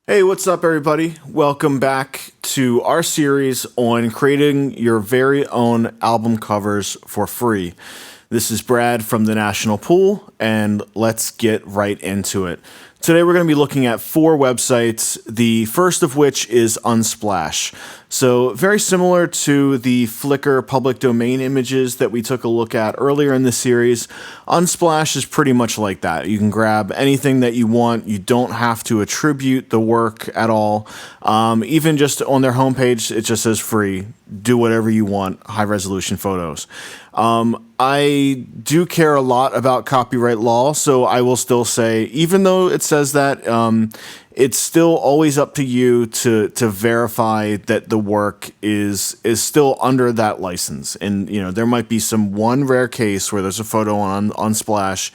Hey, what's up, everybody? Welcome back to our series on creating your very own album covers for free. This is Brad from the National Pool, and let's get right into it. Today, we're going to be looking at 4 websites, the first of which is Unsplash. So, very similar to the Flickr public domain images that we took a look at earlier in the series, Unsplash is pretty much like that. You can grab anything that you want. You don't have to attribute the work at all. Even just on their homepage, it just says free. Do whatever you want, high resolution photos. I do care a lot about copyright law, so I will still say, even though it says that, it's still always up to you to verify that the work is still under that license. And there might be some one rare case where there's a photo on Splash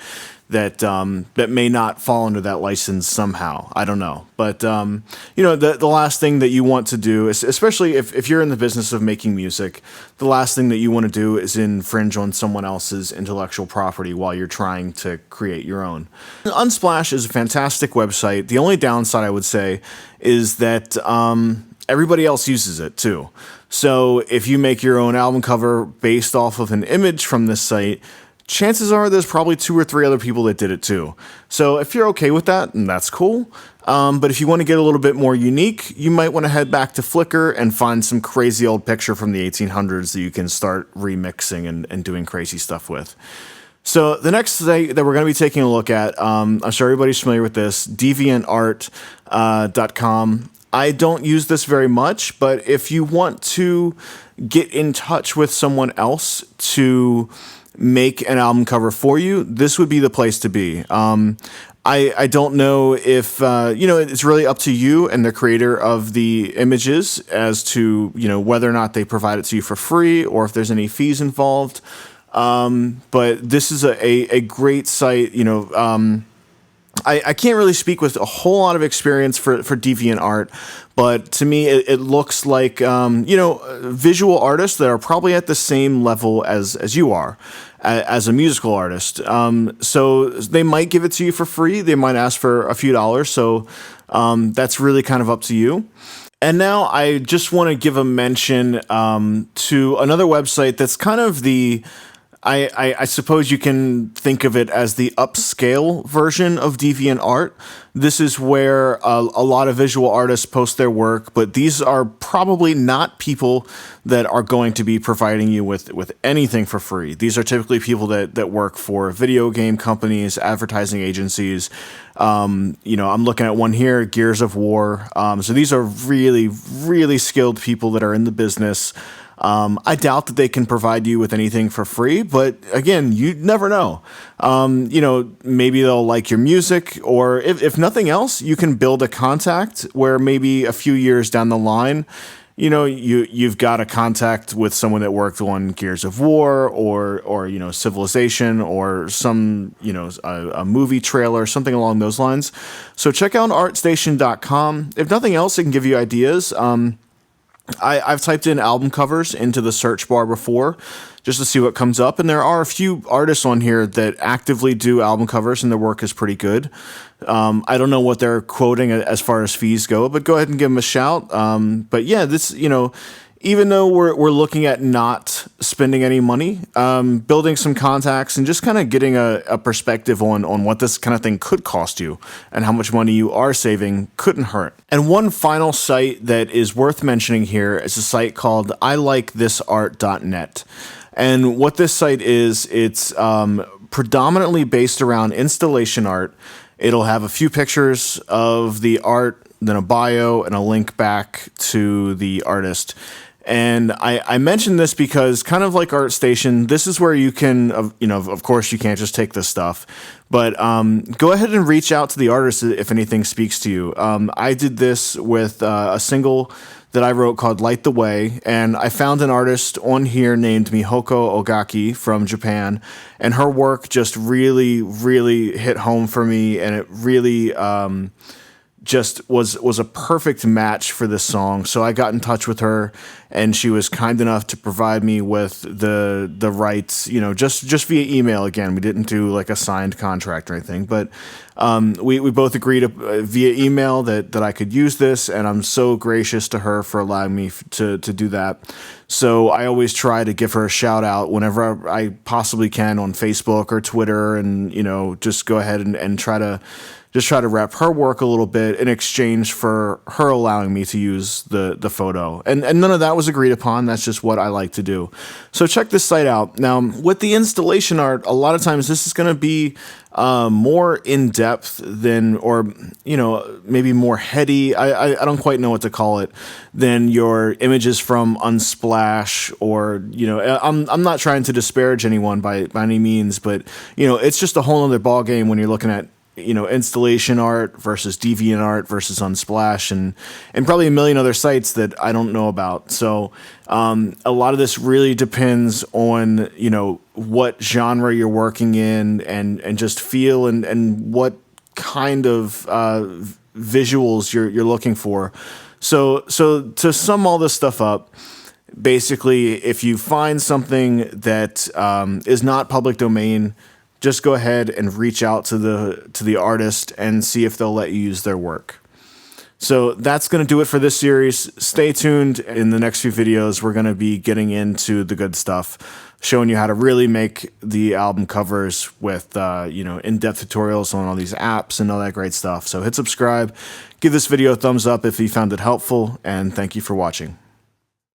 that may not fall under that license somehow. I don't know. But, the last thing that you want to do, is, especially if you're in the business of making music, the last thing that you want to do is infringe on someone else's intellectual property while you're trying to create your own. Unsplash is a fantastic website. The only downside, I would say, is that everybody else uses it too. So if you make your own album cover based off of an image from this site, chances are there's probably 2 or 3 other people that did it too. So if you're okay with that, then that's cool. But if you want to get a little bit more unique, you might want to head back to Flickr and find some crazy old picture from the 1800s that you can start remixing and doing crazy stuff with. So the next site that we're going to be taking a look at, I'm sure everybody's familiar with this, DeviantArt.com. I don't use this very much, but if you want to get in touch with someone else to make an album cover for you, this would be the place to be. I don't know if, it's really up to you and the creator of the images as to, whether or not they provide it to you for free or if there's any fees involved. But this is a great site, I can't really speak with a whole lot of experience for DeviantArt, but to me, it looks like, visual artists that are probably at the same level as you are as a musical artist. So they might give it to you for free. They might ask for a few dollars. So that's really kind of up to you. And now I just want to give a mention to another website that's kind of I suppose you can think of it as the upscale version of DeviantArt. This is where a lot of visual artists post their work, but these are probably not people that are going to be providing you with anything for free. These are typically people that work for video game companies, advertising agencies. I'm looking at one here, Gears of War. So these are really, really skilled people that are in the business. I doubt that they can provide you with anything for free, but again, you never know. Maybe they'll like your music, or if nothing else, you can build a contact where maybe a few years down the line, you've got a contact with someone that worked on Gears of War or Civilization or some, a movie trailer, something along those lines. So check out artstation.com. If nothing else, it can give you ideas. I've typed in album covers into the search bar before just to see what comes up, and there are a few artists on here that actively do album covers, and their work is pretty good. I don't know what they're quoting as far as fees go, but go ahead and give them a shout. But yeah, this, even though we're looking at not spending any money, building some contacts and just kind of getting a perspective on what this kind of thing could cost you and how much money you are saving couldn't hurt. And one final site that is worth mentioning here is a site called ilikethisart.net. And what this site is, it's predominantly based around installation art. It'll have a few pictures of the art, then a bio and a link back to the artist. And I mentioned this because, kind of like ArtStation, this is where you can, of course, you can't just take this stuff, but go ahead and reach out to the artist if anything speaks to you. I did this with a single that I wrote called Light the Way, and I found an artist on here named Mihoko Ogaki from Japan, and her work just really, really hit home for me, and it really just was a perfect match for this song. So I got in touch with her, and she was kind enough to provide me with the rights, just via email. Again, we didn't do like a signed contract or anything, but we both agreed via email that I could use this, and I'm so gracious to her for allowing me to do that. So I always try to give her a shout out whenever I possibly can on Facebook or Twitter, and just go ahead and try to rep her work a little bit in exchange for her allowing me to use the photo. And none of that was agreed upon. That's just what I like to do. So check this site out. Now, with the installation art, a lot of times this is going to be more in depth than, or maybe more heady. I don't quite know what to call it, than your images from Unsplash, or I'm not trying to disparage anyone by any means, but it's just a whole other ball game when you're looking at installation art versus DeviantArt versus Unsplash, and probably a million other sites that I don't know about. So a lot of this really depends on what genre you're working in, and just feel and what kind of visuals you're looking for. So to sum all this stuff up, basically, if you find something that is not public domain, just go ahead and reach out to the artist and see if they'll let you use their work. So that's going to do it for this series. Stay tuned. In the next few videos, we're going to be getting into the good stuff, showing you how to really make the album covers with in-depth tutorials on all these apps and all that great stuff. So hit subscribe, give this video a thumbs up if you found it helpful, and thank you for watching.